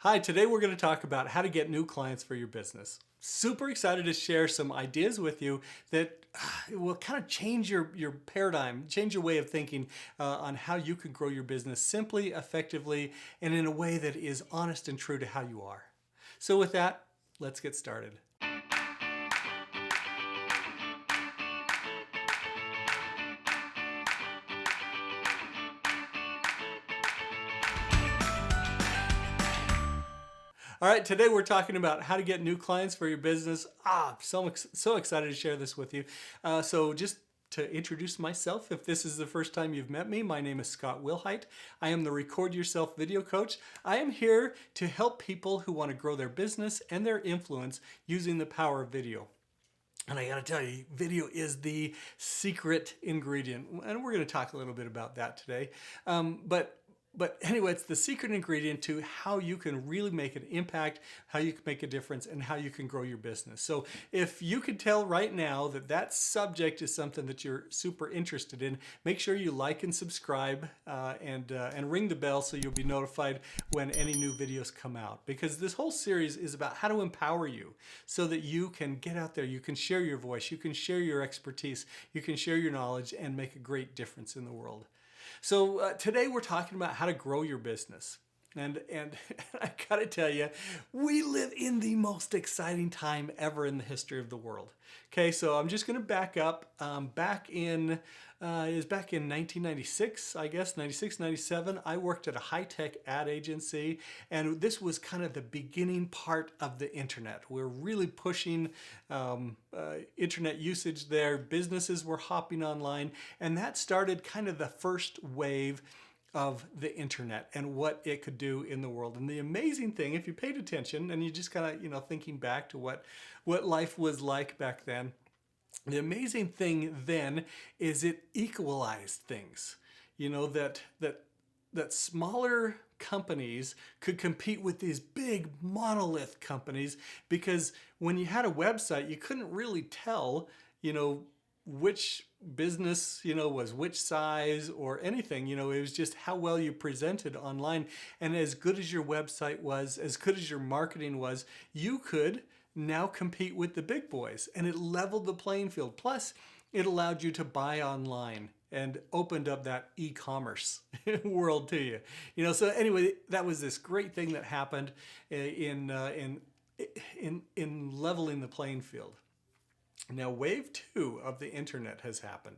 Hi, today we're going to talk about how to get new clients for your business. Super excited to share some ideas with you that will kind of change your paradigm, change your way of thinking on how you can grow your business simply, effectively, and in a way that is honest and true to how you are. So with that, let's get started. All right, today we're talking about how to get new clients for your business. So excited to share this with you. So just to introduce myself, if this is the first time you've met me, my name is Scott Wilhite. I am the Record Yourself video coach. I am here to help people who want to grow their business and their influence using the power of video. And I got to tell you, video is the secret ingredient, and we're going to talk a little bit about that today. But anyway, it's the secret ingredient to how you can really make an impact, how you can make a difference, and how you can grow your business. So if you can tell right now that that subject is something that you're super interested in, make sure you like and subscribe and ring the bell so you'll be notified when any new videos come out. Because this whole series is about how to empower you so that you can get out there, you can share your voice, you can share your expertise, you can share your knowledge and make a great difference in the world. So today we're talking about how to grow your business. And I gotta tell you, we live in the most exciting time ever in the history of the world. Okay, so I'm just gonna back up. Back in 1996, I guess, 96, 97, I worked at a high-tech ad agency, and this was kind of the beginning part of the internet. We're really pushing internet usage there. Businesses were hopping online, and that started kind of the first wave of the internet and what it could do in the world. And the amazing thing, if you paid attention and you just kind of, thinking back to what life was like back then, the amazing thing then is it equalized things. That smaller companies could compete with these big monolith companies, because when you had a website, you couldn't really tell, which business, was which size or anything. It was just how well you presented online. And as good as your website was, as good as your marketing was, you could now compete with the big boys, and it leveled the playing field. Plus, it allowed you to buy online and opened up that e-commerce world to you. So anyway, that was this great thing that happened in leveling the playing field. Now, wave two of the internet has happened.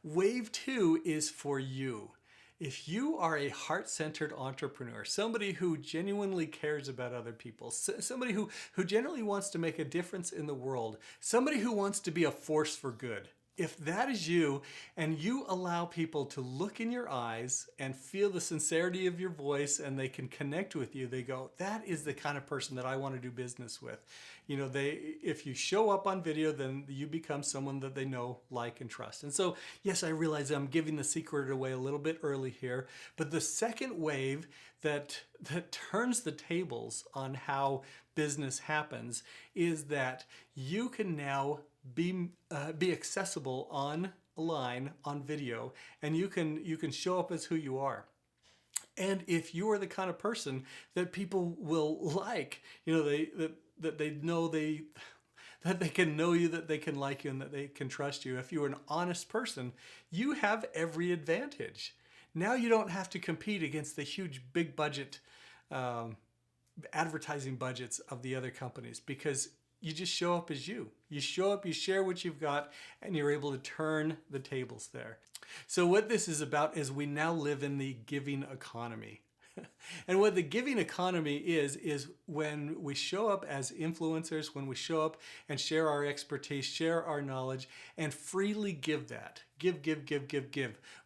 Wave two is for you. If you are a heart-centered entrepreneur, somebody who genuinely cares about other people, somebody who generally wants to make a difference in the world, somebody who wants to be a force for good, if that is you, and you allow people to look in your eyes and feel the sincerity of your voice, and they can connect with you, they go, that is the kind of person that I want to do business with. If you show up on video, then you become someone that they know, like, and trust. And so, yes, I realize I'm giving the secret away a little bit early here, but the second wave that turns the tables on how business happens is that you can now be accessible online on video, and you can show up as who you are. And if you are the kind of person that people will like, that they can know you, that they can like you, and that they can trust you. If you're an honest person, you have every advantage. Now you don't have to compete against the huge big budget advertising budgets of the other companies, because you just show up as you. You show up, you share what you've got, and you're able to turn the tables there. So what this is about is we now live in the giving economy. And what the giving economy is when we show up as influencers, when we show up and share our expertise, share our knowledge, and freely give that. Give.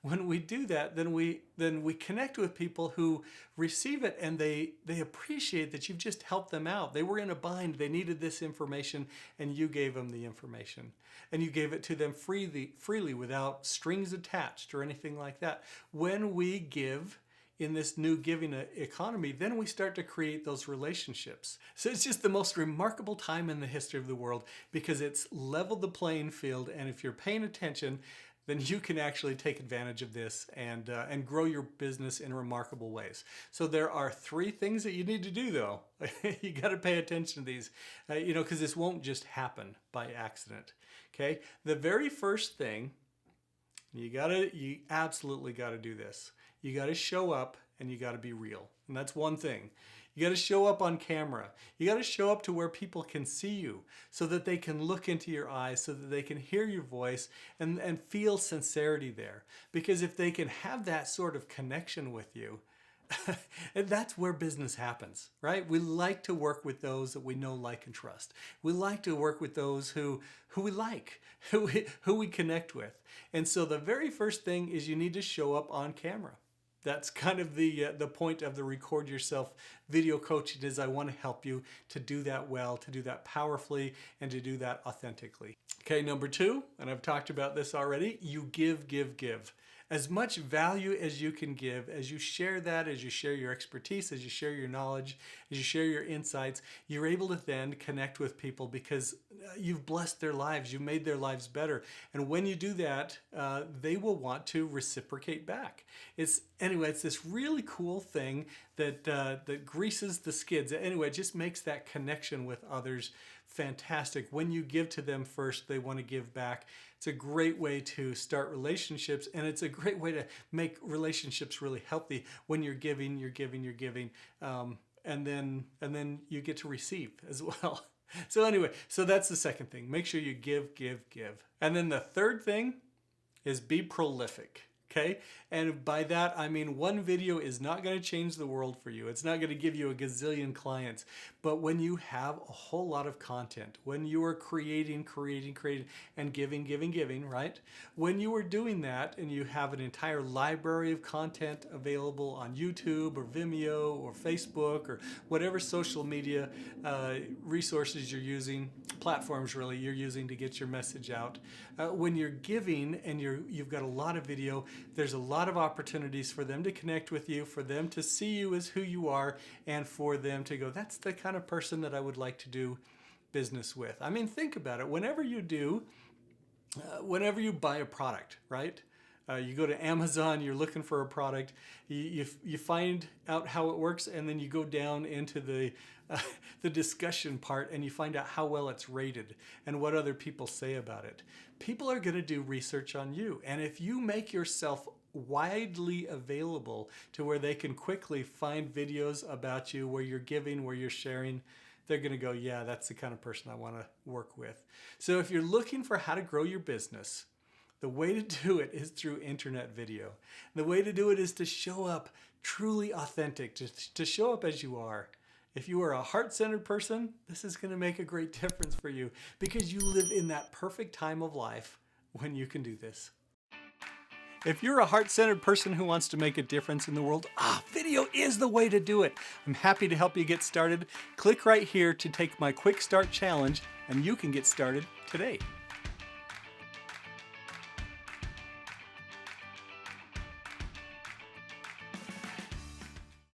When we do that, then we connect with people who receive it, and they appreciate that you've just helped them out. They were in a bind, they needed this information, and you gave them the information. And you gave it to them freely without strings attached or anything like that. When we give in this new giving economy, then we start to create those relationships. So it's just the most remarkable time in the history of the world, because it's leveled the playing field. And if you're paying attention, then you can actually take advantage of this and grow your business in remarkable ways. So there are 3 things that you need to do, though. You got to pay attention to these, because this won't just happen by accident. Okay, the very first thing, you absolutely got to do this. You got to show up and you got to be real, and that's one thing. You got to show up on camera. You got to show up to where people can see you so that they can look into your eyes, so that they can hear your voice and feel sincerity there. Because if they can have that sort of connection with you, and that's where business happens, right? We like to work with those that we know, like, and trust. We like to work with those who we like, who we connect with. And so the very first thing is you need to show up on camera. That's kind of the point of the Record Yourself video coaching, is I want to help you to do that well, to do that powerfully, and to do that authentically. Okay, number 2, and I've talked about this already, you give, give, give. As much value as you can give, as you share that, as you share your expertise, as you share your knowledge, as you share your insights, you're able to then connect with people because you've blessed their lives, you've made their lives better. And when you do that, they will want to reciprocate back. It's this really cool thing that greases the skids. Anyway, it just makes that connection with others fantastic. When you give to them first, they want to give back. It's a great way to start relationships, and it's a great way to make relationships really healthy. When you're giving, and then you get to receive as well. So anyway, so that's the second thing. Make sure you give, give, give. And then the third thing is be prolific. Okay, and by that I mean one video is not going to change the world for you. It's not going to give you a gazillion clients. But when you have a whole lot of content, when you are creating, and giving, right? When you are doing that and you have an entire library of content available on YouTube or Vimeo or Facebook or whatever social media resources you're using, platforms really you're using to get your message out. When you're giving and you've got a lot of video, there's a lot of opportunities for them to connect with you, for them to see you as who you are, and for them to go, that's the kind of person that I would like to do business with. I mean, think about it. Whenever you buy a product, right? You go to Amazon, you're looking for a product, you find out how it works, and then you go down into the discussion part and you find out how well it's rated and what other people say about it. People are going to do research on you. And if you make yourself widely available to where they can quickly find videos about you, where you're giving, where you're sharing, they're going to go, yeah, that's the kind of person I want to work with. So if you're looking for how to grow your business, the way to do it is through internet video. The way to do it is to show up truly authentic, to show up as you are. If you are a heart-centered person, this is going to make a great difference for you because you live in that perfect time of life when you can do this. If you're a heart-centered person who wants to make a difference in the world, video is the way to do it. I'm happy to help you get started. Click right here to take my Quick Start Challenge, and you can get started today.